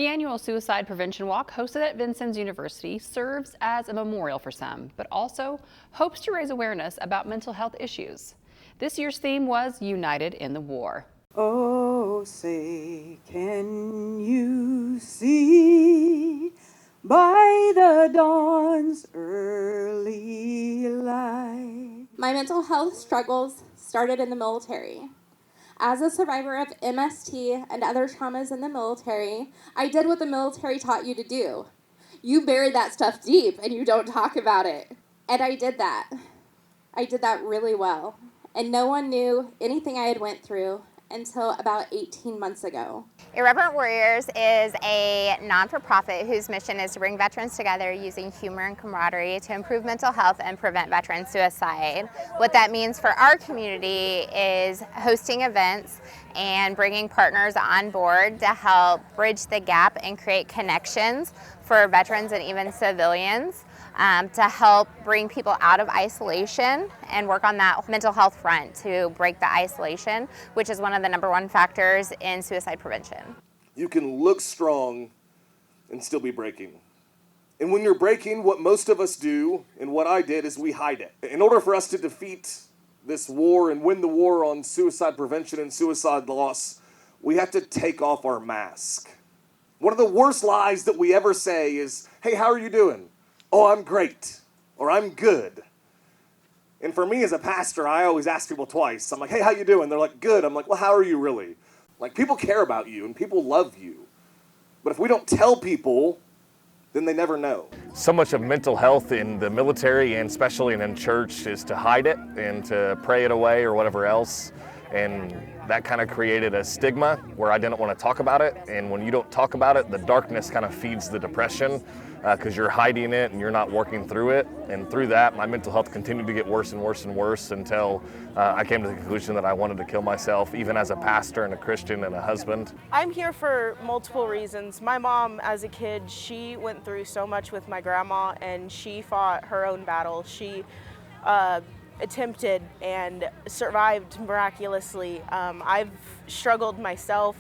The annual Suicide Prevention Walk, hosted at Vincennes University, serves as a memorial for some, but also hopes to raise awareness about mental health issues. This year's theme was United in the War. Oh, say, can you see by the dawn's early light? My mental health struggles started in the military. As a survivor of MST and other traumas in the military, I did what the military taught you to do. You buried that stuff deep and you don't talk about it. And I did that. I did that really well. And no one knew anything I had went through until about 18 months ago. Irreverent Warriors is a non-for-profit whose mission is to bring veterans together using humor and camaraderie to improve mental health and prevent veteran suicide. What that means for our community is hosting events and bringing partners on board to help bridge the gap and create connections for veterans and even civilians, to help bring people out of isolation and work on that mental health front to break the isolation, which is one of the #1 factors in suicide prevention. You can look strong and still be breaking. And when you're breaking, what most of us do, and what I did, is we hide it. In order for us to defeat this war and win the war on suicide prevention and suicide loss, we have to take off our mask. One of the worst lies that we ever say is, "Hey, how are you doing?" "Oh, I'm great," or "I'm good." And for me as a pastor, I always ask people twice. I'm like, "Hey, how you doing?" They're like, "Good." I'm like, "Well, how are you really?" Like, people care about you and people love you. But if we don't tell people, then they never know. So much of mental health in the military and especially in church is to hide it and to pray it away or whatever else. And that kind of created a stigma where I didn't want to talk about it. And when you don't talk about it, the darkness kind of feeds the depression because you're hiding it and you're not working through it. And through that, my mental health continued to get worse and worse and worse until I came to the conclusion that I wanted to kill myself, even as a pastor and a Christian and a husband. I'm here for multiple reasons. My mom, as a kid, she went through so much with my grandma and she fought her own battle. She attempted and survived miraculously. I've struggled myself.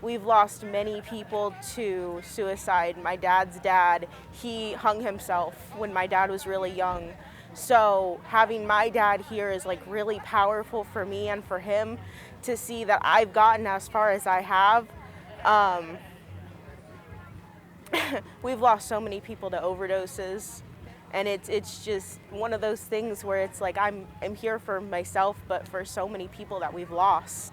We've lost many people to suicide. My dad's dad, he hung himself when my dad was really young. So having my dad here is like really powerful for me and for him to see that I've gotten as far as I have. We've lost so many people to overdoses. And it's just one of those things where it's like I'm here for myself, but for so many people that we've lost.